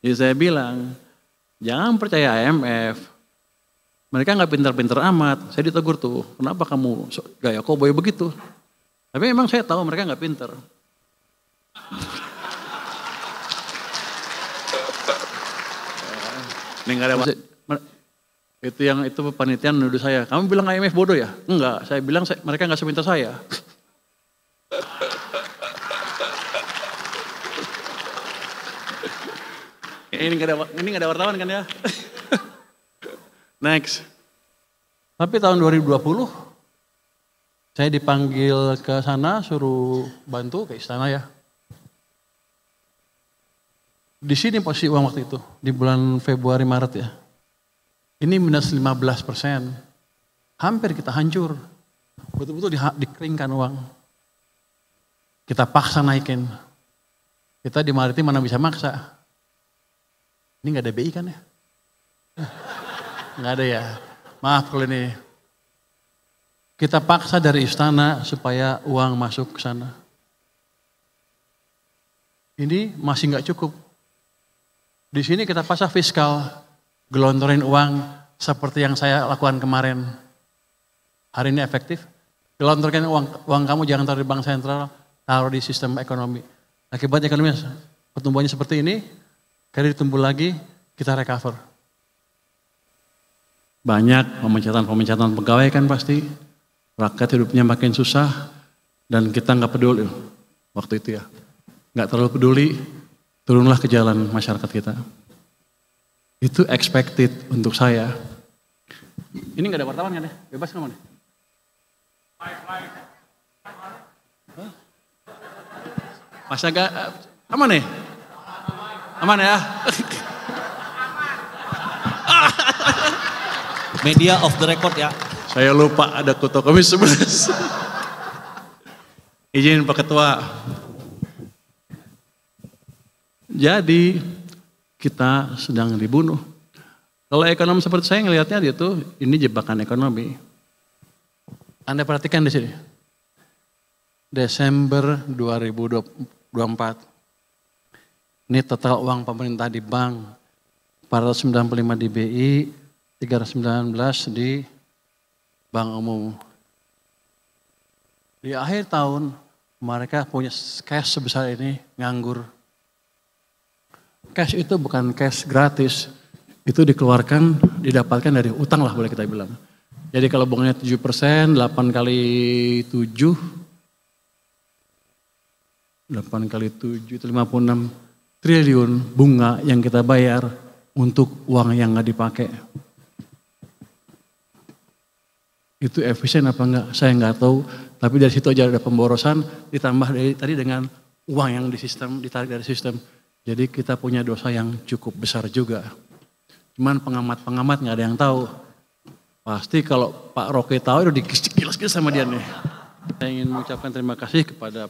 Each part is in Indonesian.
Jadi saya bilang, jangan percaya IMF. Mereka nggak pintar-pintar amat. Saya ditegur tuh, kenapa kamu gaya koboi begitu? Tapi memang saya tahu mereka nggak pintar. Ini nggak ada itu panitia menuduh saya. Kamu bilang IMF bodoh ya? Enggak, saya bilang mereka nggak sepintar saya. Ini nggak ada wartawan kan ya? Next. Tapi tahun 2020 saya dipanggil ke sana suruh bantu ke istana ya. Di sini posisi uang waktu itu di bulan Februari Maret ya. Ini minus 15%. Hampir kita hancur. Betul-betul dikeringkan uang. Kita paksa naikin. Kita di Maritim mana bisa maksa. Ini nggak ada BI kan ya? Nggak ada ya. Maaf kalau ini. Kita paksa dari istana supaya uang masuk ke sana. Ini masih nggak cukup. Di sini kita pasang fiskal, gelontorin uang seperti yang saya lakukan kemarin. Hari ini efektif. Gelontorkan uang kamu jangan taruh di bank sentral, taruh di sistem ekonomi. Akibat ekonomi pertumbuhannya seperti ini, kredit tumbuh lagi, kita recover. Banyak pemecatan pegawai kan pasti, rakyat hidupnya makin susah, dan kita nggak peduli waktu itu ya. Nggak terlalu peduli, turunlah ke jalan masyarakat kita. Itu expected untuk saya. Ini nggak ada wartawan kan ya? Bebas nggak nih? Masa gak aman nih? Aman ya? Media off the record ya. Saya lupa ada ketua komisi 11. Izin Pak Ketua. Jadi kita sedang dibunuh. Kalau ekonom seperti saya ngelihatnya dia tuh ini jebakan ekonomi. Anda perhatikan di sini. Desember 2024. Ini total uang pemerintah di bank 495 di BI, 319 di bank umum. Di akhir tahun mereka punya cash sebesar ini nganggur. Cash itu bukan cash gratis, itu dikeluarkan, didapatkan dari utang lah boleh kita bilang. Jadi kalau bunganya 7%, 8 kali 7, 8 kali 7 itu 56 triliun bunga yang kita bayar untuk uang yang nggak dipakai. Itu efisien apa enggak? Saya nggak tahu. Tapi dari situ aja ada pemborosan, ditambah dari tadi dengan uang yang di sistem, ditarik dari sistem. Jadi kita punya dosa yang cukup besar juga. Cuman pengamat-pengamat nggak ada yang tahu. Pasti kalau Pak Roke tahu udah dikilas-kilas sama dia nih. Saya ingin mengucapkan terima kasih kepada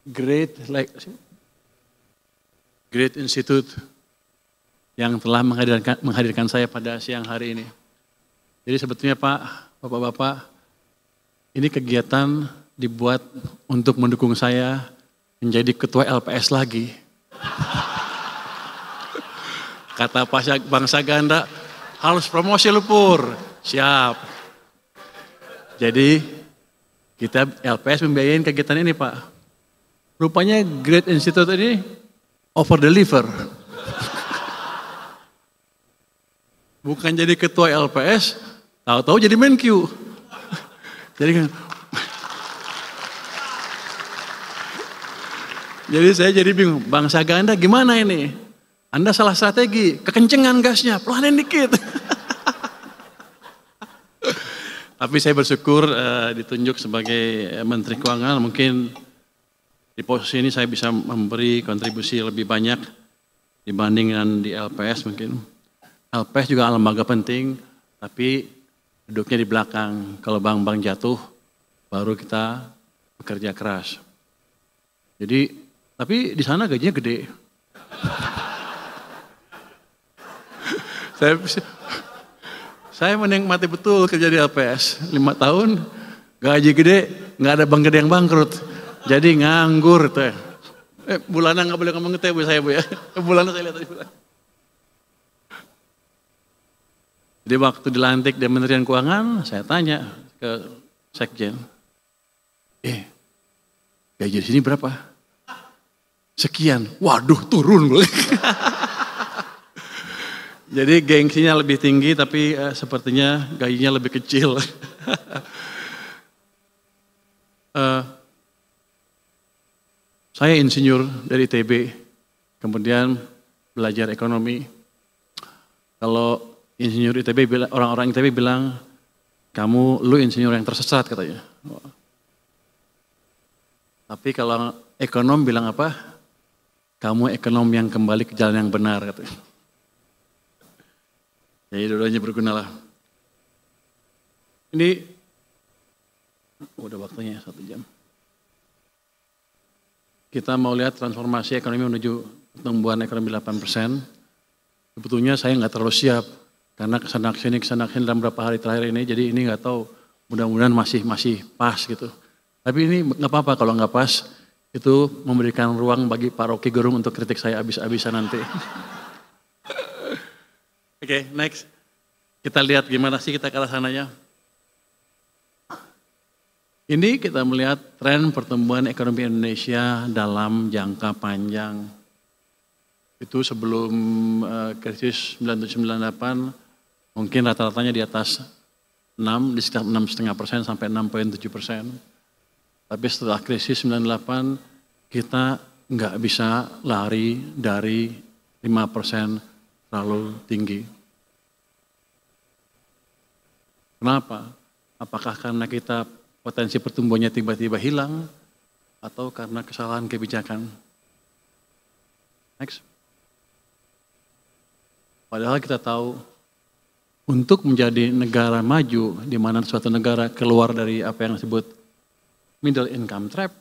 Great Institute yang telah menghadirkan saya pada siang hari ini. Jadi sebetulnya Pak, Bapak-Bapak, ini kegiatan dibuat untuk mendukung saya menjadi ketua LPS lagi. Kata Pak Bangsa Ganda, harus promosi lu Pur. Siap. Jadi kita LPS membiayain kegiatan ini Pak. Rupanya Great Institute ini over deliver. Bukan jadi ketua LPS, tahu-tahu jadi Menq. Jadi saya jadi bingung, Bangsa Ganda gimana ini? Anda salah strategi, kekencengan gasnya, pelanin dikit. Tapi saya bersyukur ditunjuk sebagai Menteri Keuangan, mungkin di posisi ini saya bisa memberi kontribusi lebih banyak dibandingkan di LPS mungkin. LPS juga lembaga penting, tapi duduknya di belakang. Kalau bank-bank jatuh, baru kita bekerja keras. Jadi, tapi di sana gajinya gede. Saya menikmati betul kerja di LPS. 5 tahun, gaji gede, nggak ada bank gede yang bangkrut. Jadi nganggur tuh. Bulana nggak boleh ngomong itu ya Bu saya Bu ya. Bulana saya lihat tadi Bulana. Jadi waktu dilantik di Kementerian Keuangan, saya tanya ke Sekjen, gaji di sini berapa? Sekian. Waduh, turun gue. Jadi gengsinya lebih tinggi, tapi sepertinya gajinya lebih kecil. Saya insinyur dari ITB, kemudian belajar ekonomi. Kalau insinyur ITB bilang, orang-orang ITB bilang, lu insinyur yang tersesat katanya. Tapi kalau ekonom bilang apa? Kamu ekonom yang kembali ke jalan yang benar katanya. Jadi dua-duanya berguna lah. Ini udah waktunya 1 jam. Kita mau lihat transformasi ekonomi menuju pertumbuhan ekonomi 8%. Sebetulnya saya nggak terlalu siap karena kesana sini dalam beberapa hari terakhir ini. Jadi ini nggak tahu, mudah-mudahan masih pas gitu. Tapi ini nggak apa-apa kalau nggak pas. Itu memberikan ruang bagi Pak Rocky Gerung untuk kritik saya habis-habisan nanti. Oke, next. Kita lihat gimana sih kita ke arah sananya. Ini kita melihat tren pertumbuhan ekonomi Indonesia dalam jangka panjang. Itu sebelum krisis 97-98 mungkin rata-ratanya di atas 6, di sekitar 6,5% sampai 6,7%. Tapi setelah krisis 98 kita nggak bisa lari dari 5% terlalu tinggi. Kenapa? Apakah karena kita potensi pertumbuhannya tiba-tiba hilang atau karena kesalahan kebijakan? Next. Padahal kita tahu untuk menjadi negara maju di mana suatu negara keluar dari apa yang disebut middle income trap,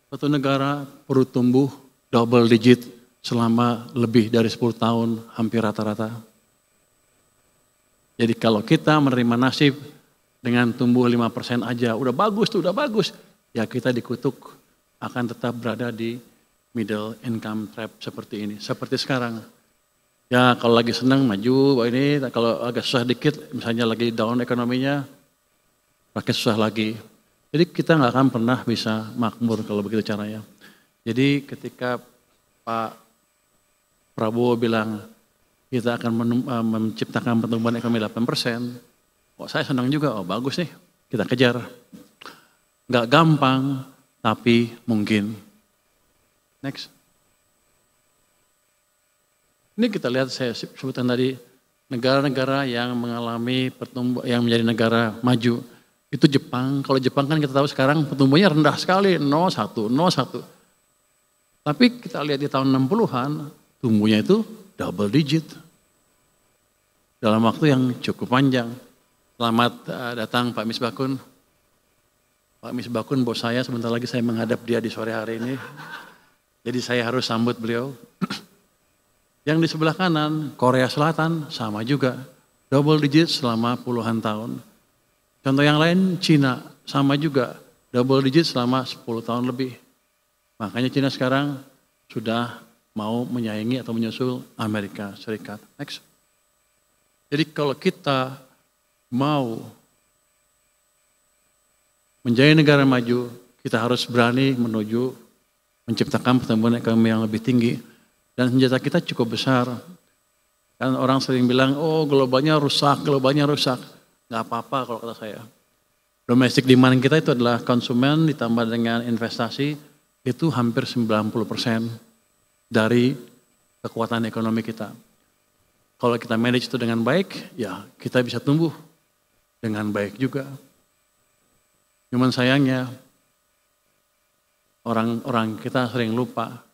suatu negara perlu tumbuh double digit selama lebih dari 10 tahun hampir rata-rata. Jadi kalau kita menerima nasib dengan tumbuh 5% aja, udah bagus tuh, udah bagus. Ya kita dikutuk akan tetap berada di middle income trap seperti ini. Seperti sekarang. Ya kalau lagi senang maju, ini kalau agak susah dikit, misalnya lagi down ekonominya, makin susah lagi. Jadi kita nggak akan pernah bisa makmur kalau begitu caranya. Jadi ketika Pak Prabowo bilang, kita akan menciptakan pertumbuhan ekonomi 8%. Saya senang juga, bagus nih, kita kejar. Nggak gampang, tapi mungkin. Next. Ini kita lihat, saya sebutkan tadi, negara-negara yang mengalami pertumbuhan, yang menjadi negara maju. Itu Jepang, kalau Jepang kan kita tahu sekarang pertumbuhannya rendah sekali, 0,1. Tapi kita lihat di tahun 60-an, tumbuhnya itu double digit. Dalam waktu yang cukup panjang. Selamat datang Pak Misbakun. Pak Misbakun bos saya, sebentar lagi saya menghadap dia di sore hari ini. Jadi saya harus sambut beliau. Yang di sebelah kanan, Korea Selatan sama juga. Double digit selama puluhan tahun. Contoh yang lain, Cina sama juga. Double digit selama 10 tahun lebih. Makanya Cina sekarang sudah mau menyaingi atau menyusul Amerika Serikat. Next. Jadi kalau kita mau menjadi negara maju, kita harus berani menuju menciptakan pertumbuhan ekonomi yang lebih tinggi. Dan senjata kita cukup besar. Kan orang sering bilang, globalnya rusak. Nggak apa-apa kalau kata saya. Domestic demand kita itu adalah konsumen ditambah dengan investasi, itu hampir 90% dari kekuatan ekonomi kita. Kalau kita manage itu dengan baik, ya kita bisa tumbuh dengan baik juga. Cuman sayangnya, orang kita sering lupa,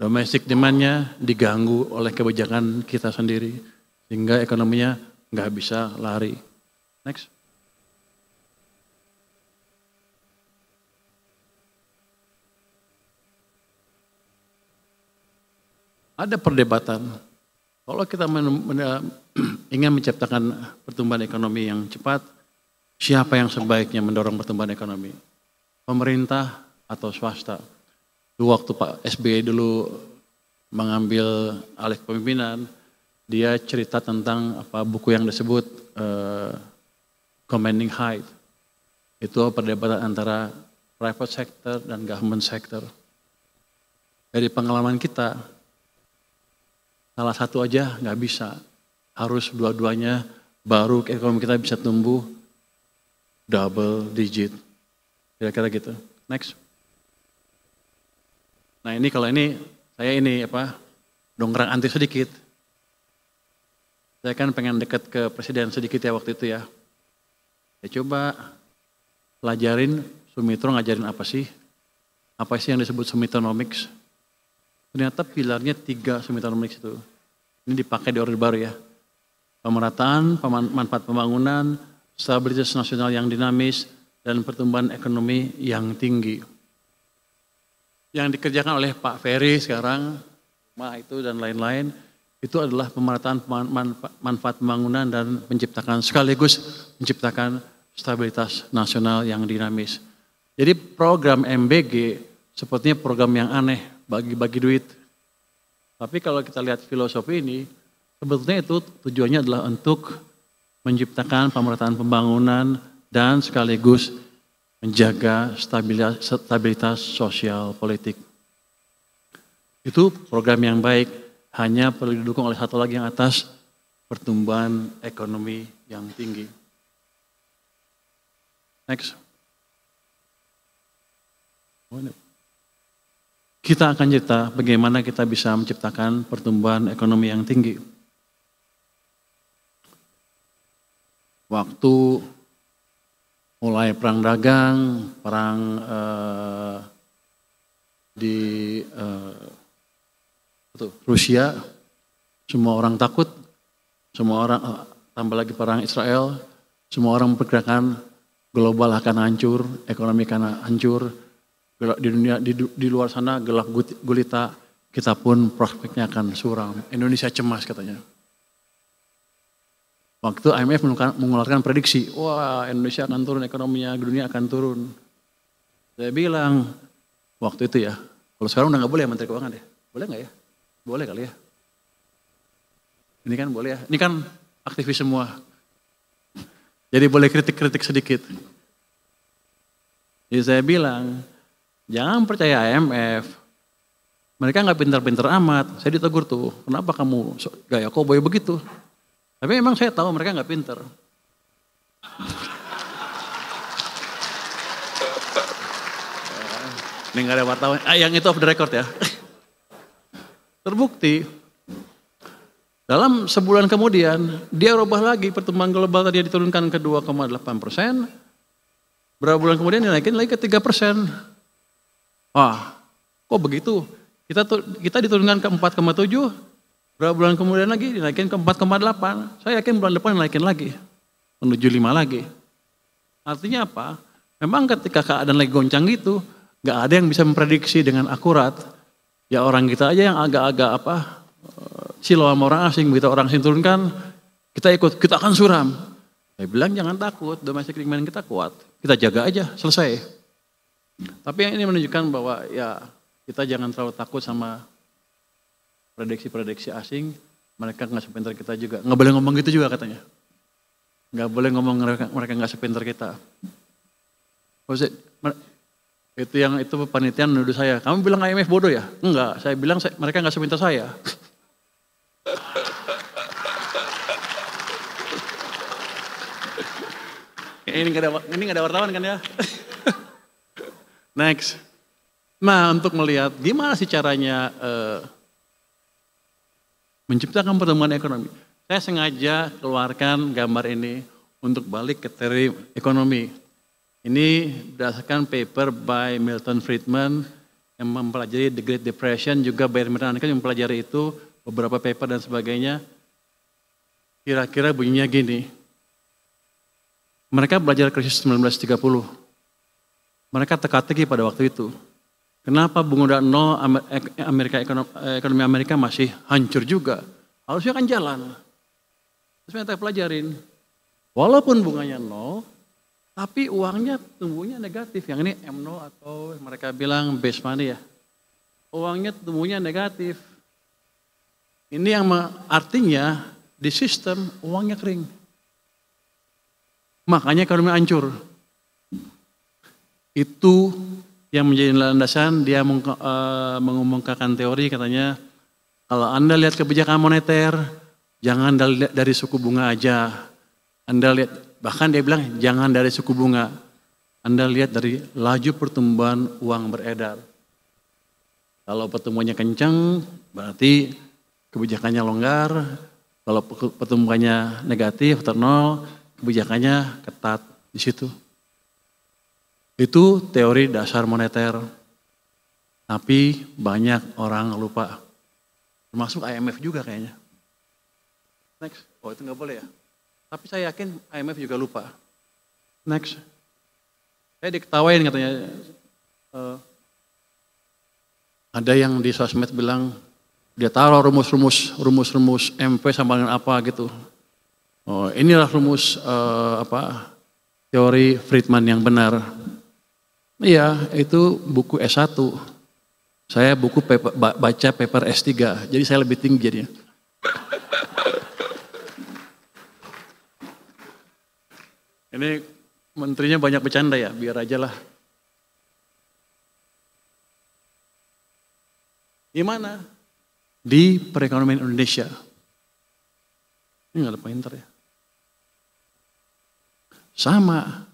domestic demand-nya diganggu oleh kebijakan kita sendiri, sehingga ekonominya nggak bisa lari. Next. Ada perdebatan. Kalau kita ingin menciptakan pertumbuhan ekonomi yang cepat, siapa yang sebaiknya mendorong pertumbuhan ekonomi? Pemerintah atau swasta? Waktu Pak SBY dulu mengambil alih kepemimpinan, dia cerita tentang buku yang disebut Commanding Height. Itu perdebatan antara private sector dan government sector. Dari pengalaman kita, salah satu aja nggak bisa, harus dua-duanya baru ekonomi kita bisa tumbuh double digit. Kira-kira gitu. Next. Nah ini kalau ini, saya dongkrak anti sedikit. Saya kan pengen dekat ke presiden sedikit ya waktu itu ya. Ya coba pelajarin Sumitro ngajarin apa sih yang disebut Sumitronomics. Ternyata pilarnya 3 Sumitronomics itu. Ini dipakai di Orde Baru ya. Pemerataan, manfaat pembangunan, stabilitas nasional yang dinamis, dan pertumbuhan ekonomi yang tinggi. Yang dikerjakan oleh Pak Ferry sekarang, itu dan lain-lain, itu adalah pemerataan manfaat pembangunan dan sekaligus menciptakan stabilitas nasional yang dinamis. Jadi program MBG sepertinya program yang aneh, bagi-bagi duit. Tapi kalau kita lihat filosofi ini, sebetulnya itu tujuannya adalah untuk menciptakan pemerataan pembangunan dan sekaligus menjaga stabilitas sosial politik. Itu program yang baik, hanya perlu didukung oleh satu lagi yang atas, pertumbuhan ekonomi yang tinggi. Next. Kita akan cerita bagaimana kita bisa menciptakan pertumbuhan ekonomi yang tinggi. Waktu mulai perang dagang, perang di Rusia, semua orang takut, semua orang tambah lagi perang Israel, semua orang memperkirakan global akan hancur, ekonomi akan hancur, di dunia di luar sana gelap gulita, kita pun prospeknya akan suram. Indonesia cemas katanya. Waktu IMF mengeluarkan prediksi, wah Indonesia akan turun ekonominya, dunia akan turun. Saya bilang, waktu itu ya, kalau sekarang udah nggak boleh ya Menteri Keuangan ya? Boleh nggak ya? Boleh kali ya? Ini kan boleh ya, ini kan aktivis semua. Jadi boleh kritik-kritik sedikit. Jadi saya bilang, jangan percaya IMF. Mereka nggak pintar-pintar amat. Saya ditegur tuh, kenapa kamu gaya cowboy begitu? Tapi memang saya tahu mereka nggak pintar. Ini nggak ada wartawan. Yang itu off the record ya. Terbukti. Dalam sebulan kemudian dia rubah lagi pertumbuhan global tadi diturunkan ke 2,8%. Berapa bulan kemudian dinaikin lagi ke 3%. Wah, kok begitu? Kita diturunkan ke 4,7. Berapa bulan kemudian lagi dinaikin ke 4,8. Saya yakin bulan depan dinaikin lagi. Menuju 5 lagi. Artinya apa? Memang ketika keadaan lagi goncang gitu, gak ada yang bisa memprediksi dengan akurat. Ya orang kita aja yang agak-agak silau sama orang asing. Begitu orang asing turunkan, kita ikut, kita akan suram. Saya bilang jangan takut, domestic demand kita kuat. Kita jaga aja, selesai. Tapi yang ini menunjukkan bahwa ya kita jangan terlalu takut sama prediksi-prediksi asing, mereka nggak sepintar kita juga. Nggak boleh ngomong gitu juga katanya. Nggak boleh ngomong mereka nggak sepintar kita. Itu panitia menuduh saya. Kamu bilang IMF bodoh ya? Enggak, saya bilang mereka nggak sepintar saya. Ini nggak ada wartawan kan ya? Next. Nah untuk melihat gimana sih caranya menciptakan pertumbuhan ekonomi. Saya sengaja keluarkan gambar ini untuk balik ke teori ekonomi. Ini berdasarkan paper by Milton Friedman yang mempelajari The Great Depression, juga Bayer Mernanke yang mempelajari itu, beberapa paper dan sebagainya. Kira-kira bunyinya gini. Mereka belajar krisis 1930. Mereka teka-teki pada waktu itu. Kenapa bunga nol ekonomi Amerika masih hancur juga? Harusnya kan jalan. Terus mereka pelajarin. Walaupun bunganya nol, tapi uangnya tumbuhnya negatif. Yang ini M0 atau mereka bilang base money ya. uangnya tumbuhnya negatif. Ini yang artinya di sistem uangnya kering. Makanya ekonomi hancur. Itu yang menjadi landasan dia mengumumkan teori katanya, kalau Anda lihat kebijakan moneter, jangan dari suku bunga aja. Anda lihat, bahkan dia bilang jangan dari suku bunga. Anda lihat dari laju pertumbuhan uang beredar. Kalau pertumbuhannya kencang, berarti kebijakannya longgar. Kalau pertumbuhannya negatif atau nol, kebijakannya ketat di situ. Itu teori dasar moneter. Tapi banyak orang lupa. Termasuk IMF juga kayaknya. Next. Oh itu nggak boleh ya. Tapi saya yakin IMF juga lupa. Next. Saya diketawain katanya. Ada yang di sosmed bilang, dia taruh rumus-rumus MP sama dengan apa gitu. Oh, inilah rumus teori Friedman yang benar. Iya, itu buku S1. Saya baca paper S3, jadi saya lebih tinggi jadinya. Ini menterinya banyak bercanda ya, biar aja lah. Gimana? Di perekonomian Indonesia. Ini nggak ada pointer ya. Sama.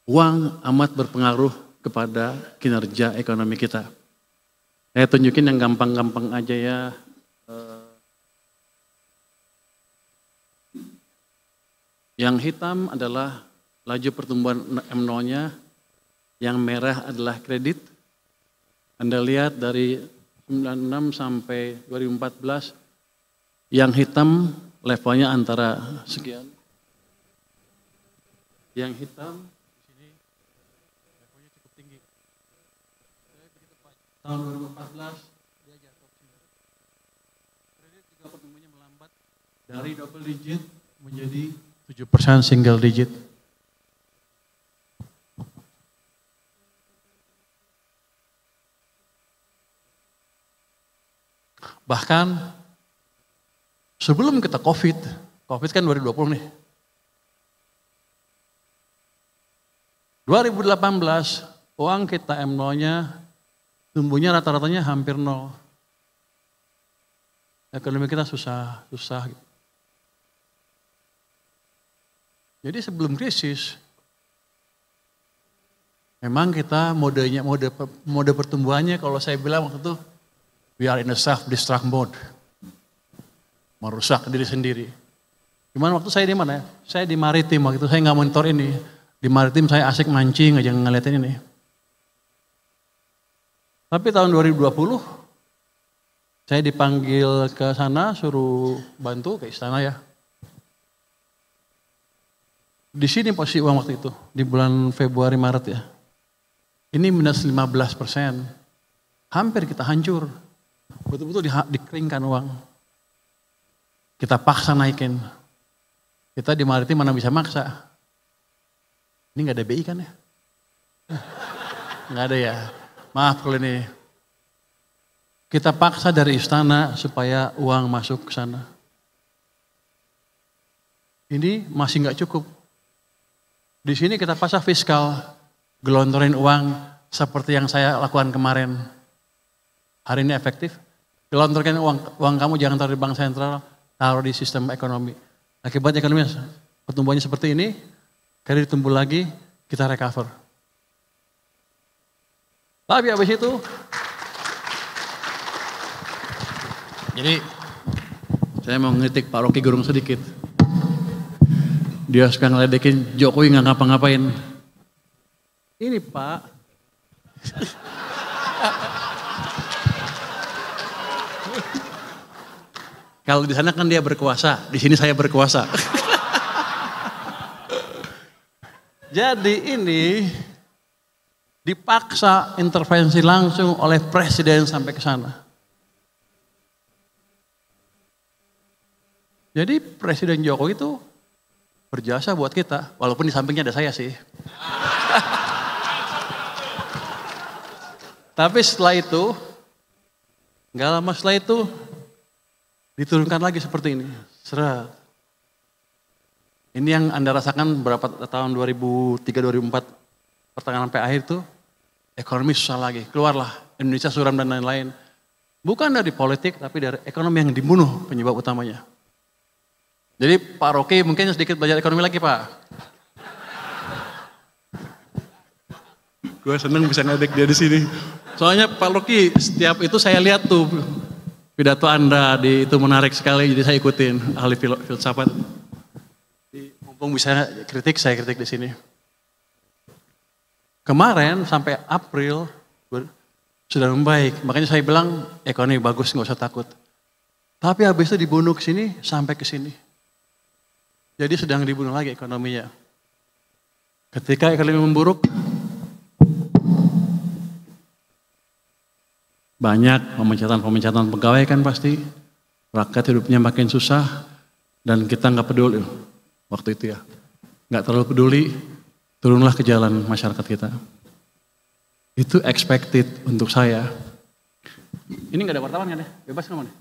Uang amat berpengaruh kepada kinerja ekonomi kita. Saya tunjukin yang gampang-gampang aja ya. Yang hitam adalah laju pertumbuhan M0-nya, yang merah adalah kredit. Anda lihat dari 96 sampai 2014, yang hitam levelnya antara sekian. Yang hitam tahun 2014 dia jatuh ke sini. Kredit juga pertumbuhannya melambat dari double digit menjadi 7% single digit. Bahkan sebelum kita COVID kan 2020 nih. 2018 uang kita M0-nya tumbuhnya rata-ratanya hampir nol. Ekonomi kita susah. Jadi sebelum krisis, memang kita mode pertumbuhannya kalau saya bilang waktu itu, we are in a self-destruct mode. Merusak diri sendiri. Gimana waktu saya di mana ya? Saya di maritim waktu itu, saya nggak monitor ini. Di maritim saya asik mancing aja ngeliatin ini. Tapi tahun 2020, saya dipanggil ke sana, suruh bantu ke istana ya. Di sini posisi uang waktu itu, di bulan Februari Maret ya. Ini minus 15%. Hampir kita hancur. Betul-betul dikeringkan uang. Kita paksa naikin. Kita di maritim mana bisa maksa. Ini gak ada BI kan ya? Gak ada ya. Maaf kalau ini. Kita paksa dari istana supaya uang masuk ke sana. Ini masih nggak cukup. Di sini kita pasang fiskal, gelontorin uang seperti yang saya lakukan kemarin. Hari ini efektif. Gelontorkan uang kamu jangan taruh di bank sentral, taruh di sistem ekonomi. Akibatnya ekonomi pertumbuhannya seperti ini, kredit tumbuh lagi, kita recover. Tapi habis itu, jadi saya mau ngeritik Pak Rocky Gerung sedikit. Dia suka ngeledekin Jokowi nggak ngapa-ngapain. Ini Pak, kalau di sana kan dia berkuasa, di sini saya berkuasa. Jadi ini dipaksa intervensi langsung oleh presiden sampai ke sana. Jadi Presiden Jokowi itu berjasa buat kita, walaupun di sampingnya ada saya sih. Tapi setelah itu, nggak lama setelah itu, diturunkan lagi seperti ini. Seret. Ini yang Anda rasakan berapa tahun 2003-2004, pertengahan sampai akhir itu, ekonomi susah lagi. Keluarlah Indonesia suram dan lain-lain. Bukan dari politik, tapi dari ekonomi yang dibunuh penyebab utamanya. Jadi Pak Rocky mungkin sedikit belajar ekonomi lagi Pak. Gue seneng bisa ngedek dia di sini. Soalnya Pak Rocky setiap itu saya lihat tuh pidato Anda di itu menarik sekali, jadi saya ikutin ahli filsafat. Mumpung bisa kritik, saya kritik di sini. Kemarin sampai April sudah membaik, makanya saya bilang ekonomi bagus, nggak usah takut. Tapi habis itu dibunuh ke sini sampai ke sini. Jadi sedang dibunuh lagi ekonominya. Ketika ekonomi memburuk, banyak pemecatan pegawai kan pasti, rakyat hidupnya makin susah, dan kita nggak peduli waktu itu ya, nggak terlalu peduli, turunlah ke jalan masyarakat kita. Itu expected untuk saya. Ini nggak ada wartawan kan ya? Bebas ngomong nih.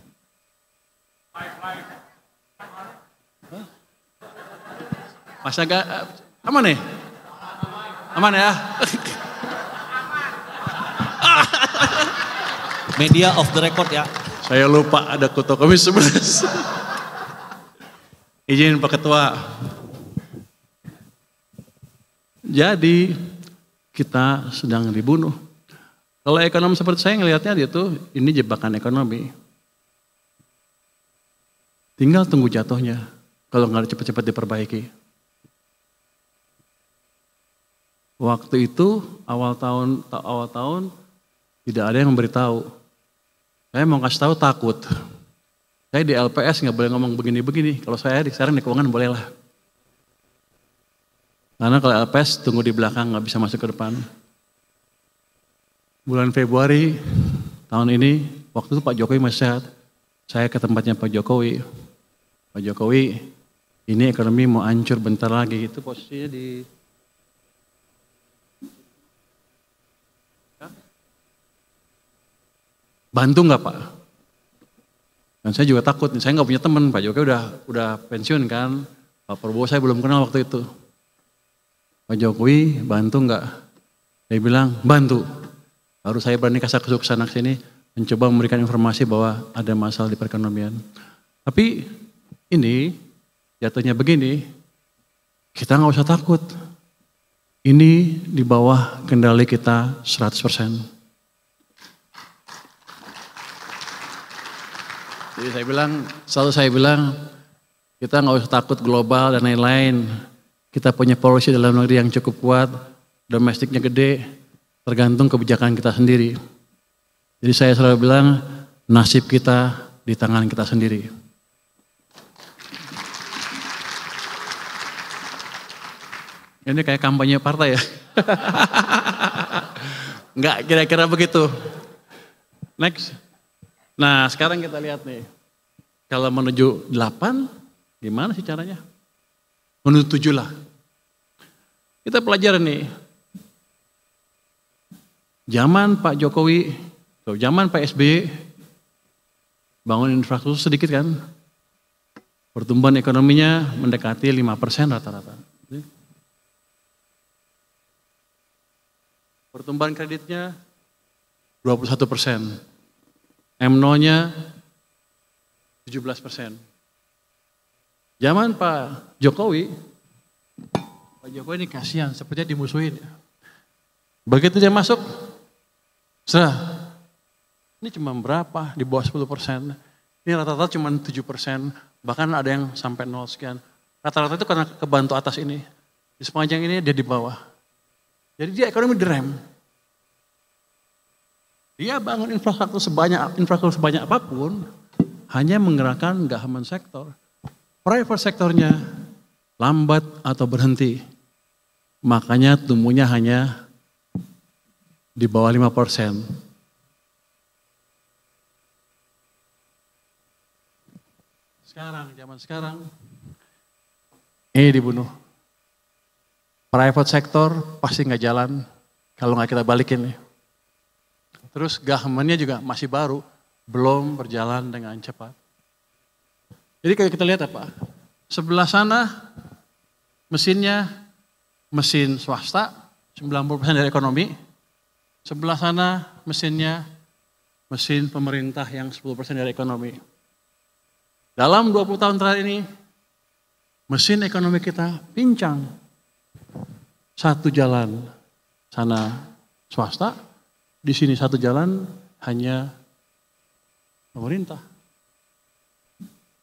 Masa gak aman nih? Aman ya? Media of the record ya. Saya lupa ada Kuto Komis 11. Izin Pak Ketua. Jadi kita sedang dibunuh. Kalau ekonomi seperti saya ngelihatnya dia tuh ini jebakan ekonomi. Tinggal tunggu jatuhnya kalau nggak cepat-cepat diperbaiki. Waktu itu awal tahun tidak ada yang memberitahu. Saya mau kasih tahu takut. Saya di LPS nggak boleh ngomong begini-begini. Kalau saya sekarang di keuangan boleh lah. Karena kalau LPS tunggu di belakang nggak bisa masuk ke depan. Bulan Februari tahun ini, waktu itu Pak Jokowi masih sehat. Saya ke tempatnya Pak Jokowi. Pak Jokowi, ini ekonomi mau hancur bentar lagi. Itu posisinya di bantu nggak Pak? Dan saya juga takut, saya nggak punya teman. Pak Jokowi udah pensiun kan. Pak Prabowo saya belum kenal waktu itu. Pak Jokowi bantu nggak? Dia bilang bantu. Baru saya berani kasar ke sana sini, mencoba memberikan informasi bahwa ada masalah di perekonomian. Tapi ini jatuhnya begini, kita nggak usah takut. Ini di bawah kendali kita 100%. Jadi selalu saya bilang, kita nggak usah takut global dan lain-lain. Kita punya policy dalam negeri yang cukup kuat, domestiknya gede, tergantung kebijakan kita sendiri. Jadi saya selalu bilang, nasib kita di tangan kita sendiri. Ini kayak kampanye partai ya. Enggak, kira-kira begitu. Next. Nah sekarang kita lihat nih, kalau menuju 8, gimana sih caranya? Menuju 7 lah. Kita pelajaran nih, zaman Pak Jokowi, zaman Pak SBY, bangun infrastruktur sedikit kan, pertumbuhan ekonominya mendekati 5% rata-rata. Pertumbuhan kreditnya 21%. M0-nya 17%. Zaman Pak Jokowi ini kasihan, sepertinya dimusuhin. Begitu dia masuk, ini cuma berapa? Di bawah 10%. Ini rata-rata cuma 7%, bahkan ada yang sampai 0 sekian. Rata-rata itu karena kebantu atas ini. Di sepanjang ini dia di bawah. Jadi dia ekonomi direm. Dia bangun infrastruktur sebanyak apapun, hanya menggerakkan government sektor. Private sektornya lambat atau berhenti. Makanya tumbuhnya hanya di bawah 5%. Zaman sekarang, ini dibunuh. Private sektor pasti nggak jalan kalau nggak kita balikin nih. Terus government-nya juga masih baru, belum berjalan dengan cepat. Jadi kalau kita lihat apa? Sebelah sana mesinnya mesin swasta, 90% dari ekonomi. Sebelah sana mesinnya mesin pemerintah yang 10% dari ekonomi. Dalam 20 tahun terakhir ini, mesin ekonomi kita pincang. Satu jalan sana swasta, di sini satu jalan hanya pemerintah.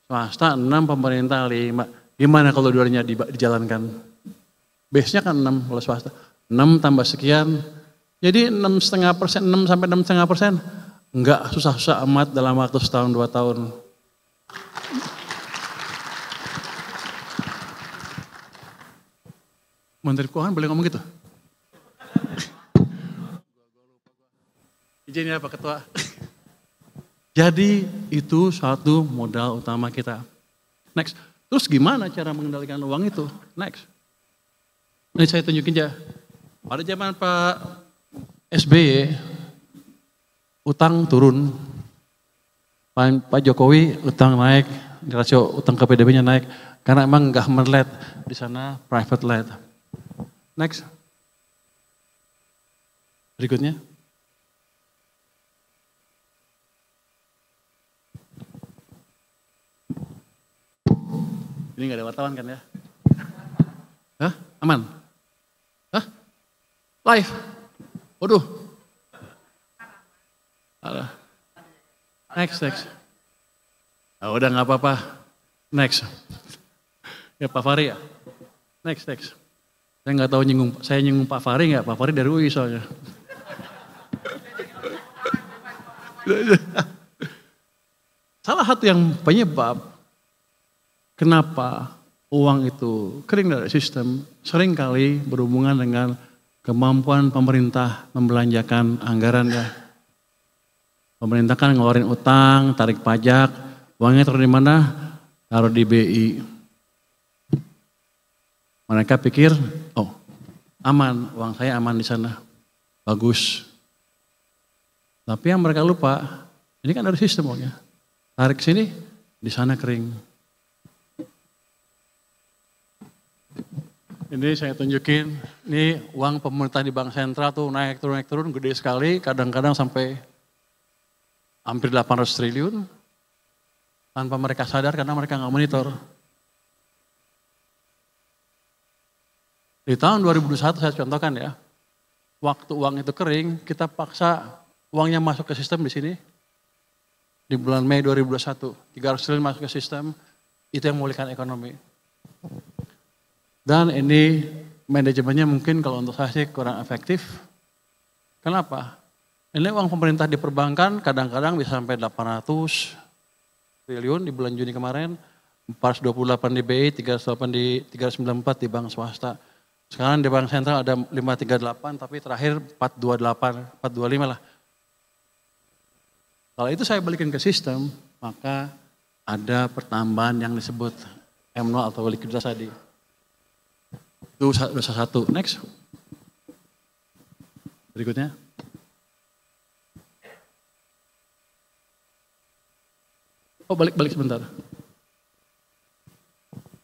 Swasta 6, pemerintah 5. Gimana kalau dua-duanya dijalankan? Base-nya kan 6 kalau swasta. 6 tambah sekian, jadi 6,5%, 6 sampai 6,5%. Enggak susah-susah amat dalam waktu setahun 2 tahun. Menteri Keuangan boleh ngomong gitu? Izin ya Pak Ketua. Jadi itu satu modal utama kita. Next. Terus gimana cara mengendalikan uang itu? Next. Ini saya tunjukin aja. Pada zaman Pak SBY, utang turun. Pak Jokowi utang naik, rasio utang ke PDB-nya naik. Karena emang government led, di sana private led. Next. Berikutnya. Ini gak ada wartawan kan ya? Hah? Aman? Hah? Live? Waduh. Next. Oh, udah gak apa-apa. Next. Ya Pak Fahri ya? Next. Saya gak tahu saya nyinggung Pak Fahri gak? Pak Fahri dari UI soalnya. Salah satu yang penyebab kenapa uang itu kering dari sistem seringkali berhubungan dengan kemampuan pemerintah membelanjakan anggaran ya. Pemerintah kan ngeluarin utang, tarik pajak, uangnya taruh di mana? Taruh di BI. Mereka pikir, oh aman, uang saya aman di sana, bagus. Tapi yang mereka lupa, ini kan dari sistem uangnya. Tarik sini, di sana kering. Ini saya tunjukin, ini uang pemerintah di bank sentral tuh naik turun, gede sekali, kadang-kadang sampai hampir 800 triliun. Tanpa mereka sadar karena mereka nggak monitor. Di tahun 2021 saya contohkan ya, waktu uang itu kering, kita paksa uangnya masuk ke sistem di sini. Di bulan Mei 2021, 300 triliun masuk ke sistem, itu yang memulihkan ekonomi. Dan ini manajemennya mungkin kalau untuk saya sih kurang efektif. Kenapa? Ini uang pemerintah di perbankan kadang-kadang bisa sampai 800 triliun di bulan Juni kemarin, 428 di BI, 394 di bank swasta. Sekarang di bank sentral ada 538 tapi terakhir 428, 425 lah. Kalau itu saya balikin ke sistem, maka ada pertambahan yang disebut M0 atau likuiditas tadi. Itu dosa satu. Next. Berikutnya. Oh balik sebentar.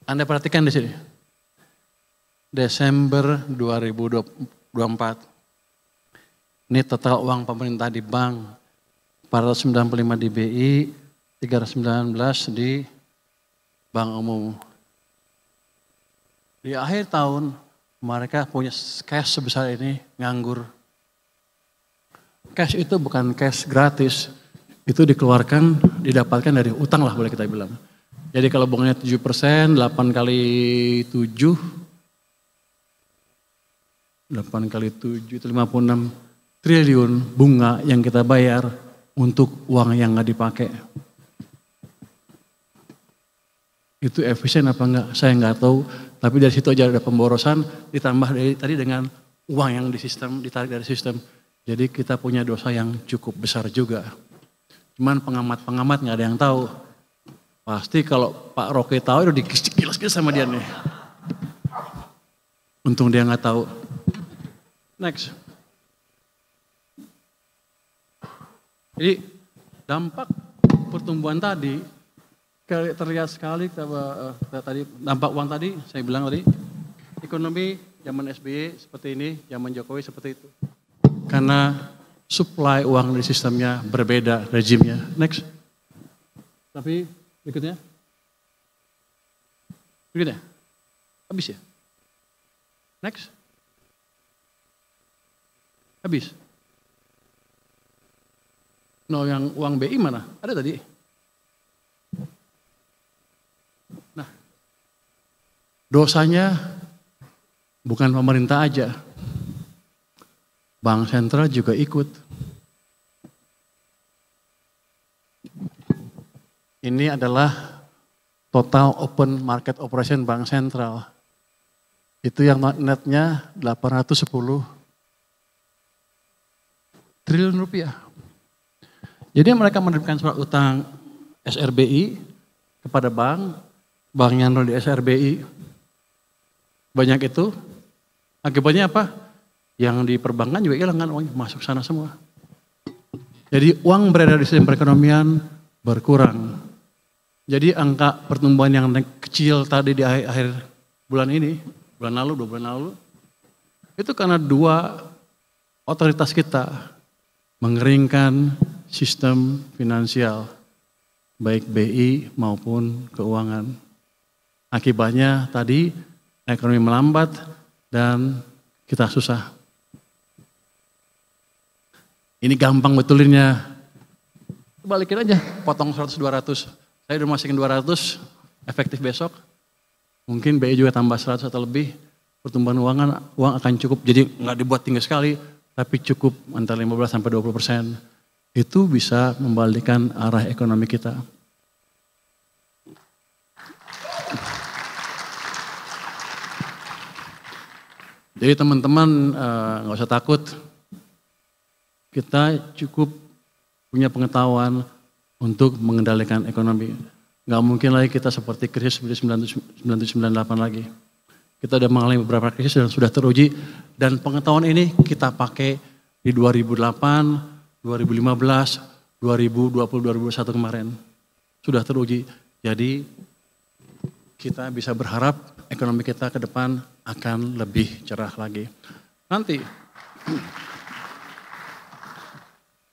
Anda perhatikan di sini. Desember 2024. Ini total uang pemerintah di bank. 495 di BI, 319 di bank umum. Di akhir tahun mereka punya cash sebesar ini nganggur. Cash itu bukan cash gratis, itu dikeluarkan, didapatkan dari utang lah boleh kita bilang. Jadi kalau bunganya 7%, 8 kali 7, 8 kali 7 itu 56 triliun bunga yang kita bayar untuk uang yang nggak dipakai. Itu efisien apa enggak? Saya nggak tahu. Tapi dari situ aja ada pemborosan, ditambah dari tadi dengan uang yang di sistem, ditarik dari sistem. Jadi kita punya dosa yang cukup besar juga. Cuman pengamat-pengamat nggak ada yang tahu. Pasti kalau Pak Roke tahu udah dikilas-kilas sama dia nih. Untung dia nggak tahu. Next. Jadi dampak pertumbuhan tadi terlihat sekali tadi dampak uang tadi saya bilang tadi ekonomi zaman SBY seperti ini, zaman Jokowi seperti itu. Karena supply uang di sistemnya berbeda rezimnya. Next. Tapi berikutnya. Berikutnya. Habis ya? Next. Habis. No, yang uang BI mana? Ada tadi. Nah, dosanya bukan pemerintah aja. Bank sentral juga ikut. Ini adalah total open market operation bank sentral. Itu yang netnya 810 triliun rupiah. Jadi mereka menerbitkan surat utang SRBI kepada bank, banknya nol di SRBI. Banyak itu, akibatnya apa? Yang di perbankan juga hilang kan uangnya, masuk sana semua. Jadi uang beredar di sistem perekonomian berkurang. Jadi angka pertumbuhan yang kecil tadi di akhir bulan ini, bulan lalu, 2 bulan lalu, itu karena dua otoritas kita mengeringkan sistem finansial, baik BI maupun keuangan. Akibatnya tadi ekonomi melambat dan kita susah. Ini gampang betulinnya. Balikin aja, potong 100-200. Saya udah masukin 200, efektif besok. Mungkin BI juga tambah 100 atau lebih. Pertumbuhan uang akan cukup. Jadi nggak dibuat tinggi sekali, tapi cukup antara 15-20%. Itu bisa membalikan arah ekonomi kita. Jadi teman-teman nggak usah takut. Kita cukup punya pengetahuan untuk mengendalikan ekonomi. Nggak mungkin lagi kita seperti krisis 1998 lagi. Kita sudah mengalami beberapa krisis dan sudah teruji. Dan pengetahuan ini kita pakai di 2008, 2015, 2020, 2021 kemarin. Sudah teruji. Jadi kita bisa berharap ekonomi kita ke depan akan lebih cerah lagi. Nanti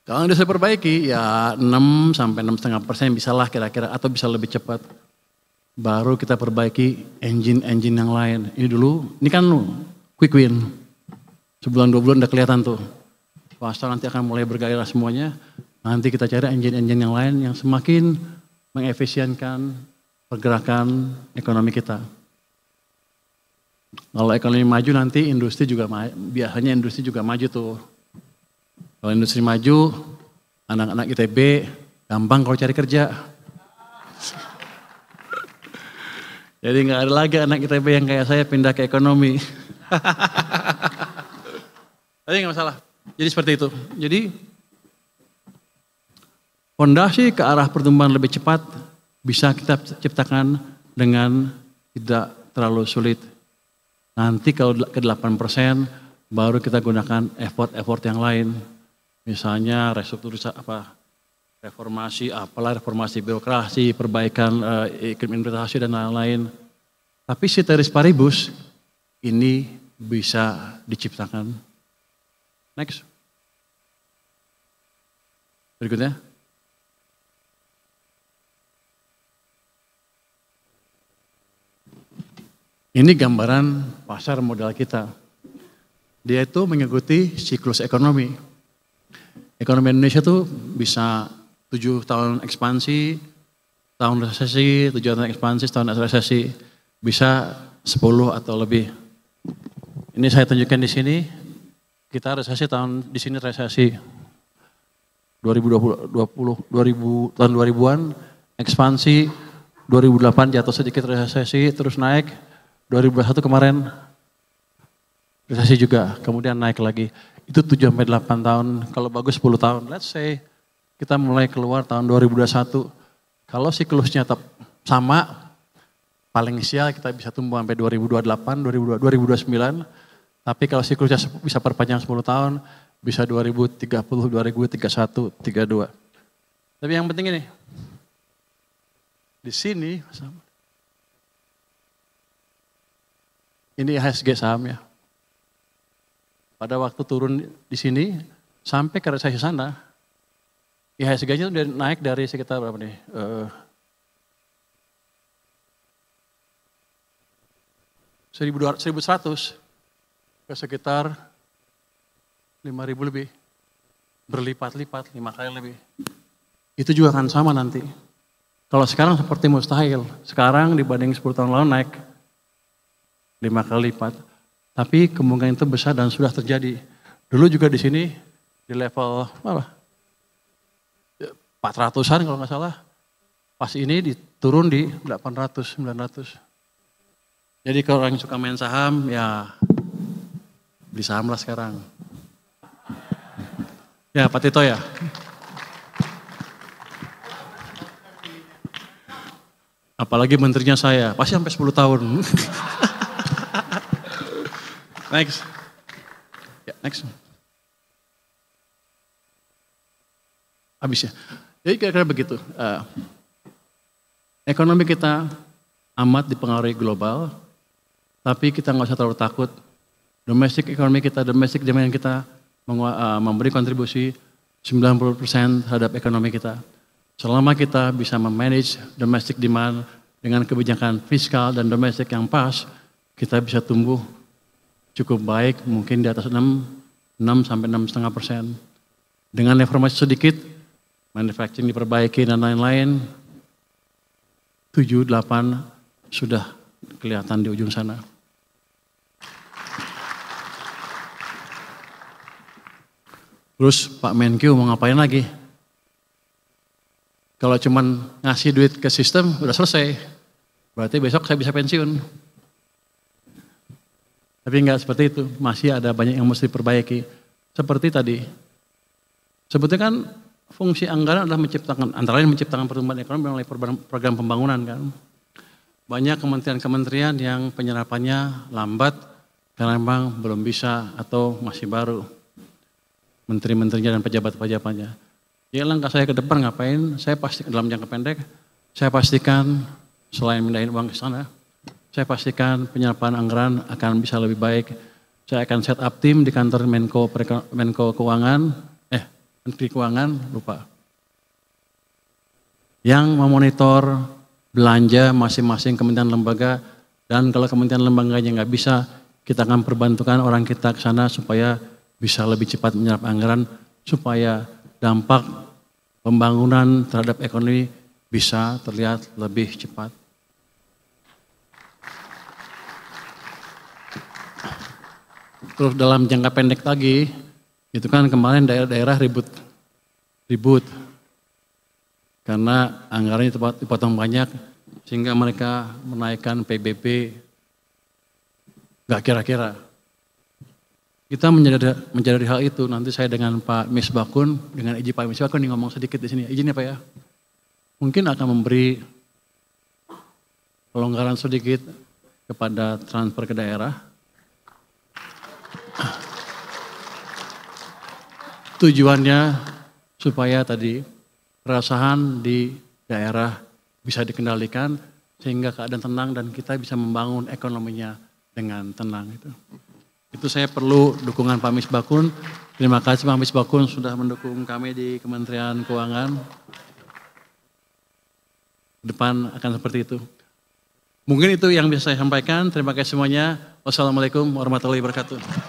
kalau bisa perbaiki ya 6 sampai 6,5% bisalah kira-kira atau bisa lebih cepat. Baru kita perbaiki engine-engine yang lain. Ini dulu, ini kan quick win. Sebulan 2 bulan udah kelihatan tuh. Swasta nanti akan mulai bergairah semuanya. Nanti kita cari engine-engine yang lain yang semakin mengefisienkan pergerakan ekonomi kita. Kalau ekonomi maju nanti industri juga biasanya industri juga maju tuh. Kalau industri maju, anak-anak ITB gampang kalau cari kerja. Jadi nggak ada lagi anak ITB yang kayak saya pindah ke ekonomi. Tapi nggak masalah. Jadi seperti itu. Jadi fondasi ke arah pertumbuhan lebih cepat bisa kita ciptakan dengan tidak terlalu sulit. Nanti kalau ke 8% baru kita gunakan effort yang lain. Misalnya reformasi birokrasi, perbaikan iklim investasi dan lain-lain. Tapi ceteris paribus ini bisa diciptakan. Next. Berikutnya. Ini gambaran pasar modal kita. Dia itu mengikuti siklus ekonomi. Ekonomi Indonesia tuh bisa 7 tahun ekspansi, tahun resesi, 7 tahun ekspansi, tahun resesi. Bisa 10 atau lebih. Ini saya tunjukkan di sini. Kita resesi di sini resesi 2020 tahun 2000-an, ekspansi 2008 jatuh sedikit resesi, terus naik 2021 kemarin resesi juga, kemudian naik lagi. Itu 7-8 tahun, kalau bagus 10 tahun. Let's say kita mulai keluar tahun 2021. Kalau siklusnya tetap sama, paling sial kita bisa tumbuh sampai 2028, 2029. Tapi kalau siklusnya bisa perpanjang 10 tahun, bisa 2030, 2031, 32. Tapi yang penting ini, di sini, ini IHSG sahamnya. Pada waktu turun di sini, sampai ke resesi sana, IHSG-nya udah naik dari sekitar berapa nih? 1.100 ke sekitar 5.000 lebih. Berlipat-lipat, 5 kali lebih. Itu juga akan sama nanti. Kalau sekarang seperti mustahil. Sekarang dibanding 10 tahun lalu naik 5 kali lipat. Tapi kemungkinan itu besar dan sudah terjadi. Dulu juga di sini di level 400-an kalau nggak salah. Pas ini diturun di 800, 900. Jadi kalau orang yang suka main saham ya beli saham lah sekarang. Ya Pak Tito ya. Apalagi menterinya saya, pasti sampai 10 tahun. Next. Ya, next. Habis ya. Jadi kira-kira begitu. Ekonomi kita amat dipengaruhi global, tapi kita nggak usah terlalu takut. Domestic ekonomi kita, domestic demand kita memberi kontribusi 90% terhadap ekonomi kita. Selama kita bisa memanage domestic demand dengan kebijakan fiskal dan domestik yang pas, kita bisa tumbuh cukup baik, mungkin di atas 6 sampai 6,5%. Dengan reformasi sedikit, manufacturing diperbaiki dan lain-lain, 7, 8 sudah kelihatan di ujung sana. Terus Pak Menkyu mau ngapain lagi? Kalau cuman ngasih duit ke sistem udah selesai, berarti besok saya bisa pensiun. Tapi enggak seperti itu, masih ada banyak yang mesti diperbaiki. Seperti tadi, sebetulnya kan fungsi anggaran adalah menciptakan, antara lain menciptakan pertumbuhan ekonomi melalui program pembangunan kan. Banyak kementerian-kementerian yang penyerapannya lambat karena memang belum bisa atau masih baru. Menteri-menterinya dan pejabat-pejabatnya. Ya langkah saya ke depan ngapain? Saya pasti dalam jangka pendek, saya pastikan selain mindahin uang ke sana, saya pastikan penyerapan anggaran akan bisa lebih baik. Saya akan set up tim di kantor Menko Keuangan, Menteri Keuangan, lupa. Yang memonitor belanja masing-masing kementerian lembaga, dan kalau kementerian lembaganya nggak bisa, kita akan perbantukan orang kita ke sana supaya bisa lebih cepat menyerap anggaran, supaya dampak pembangunan terhadap ekonomi bisa terlihat lebih cepat. Terus dalam jangka pendek lagi, itu kan kemarin daerah-daerah ribut. Karena anggarannya dipotong banyak, sehingga mereka menaikkan PBB gak kira-kira. Kita menjadi hal itu, nanti saya dengan Pak Misbakun, dengan izin Pak Misbakun ngomong sedikit di sini. Izin ya Pak ya. Mungkin akan memberi pelonggaran sedikit kepada transfer ke daerah. Tujuannya supaya tadi keresahan di daerah bisa dikendalikan sehingga keadaan tenang dan kita bisa membangun ekonominya dengan tenang itu. Itu saya perlu dukungan Pak Misbakun. Terima kasih Pak Misbakun sudah mendukung kami di Kementerian Keuangan. Depan akan seperti itu. Mungkin itu yang bisa saya sampaikan. Terima kasih semuanya. Wassalamualaikum warahmatullahi wabarakatuh.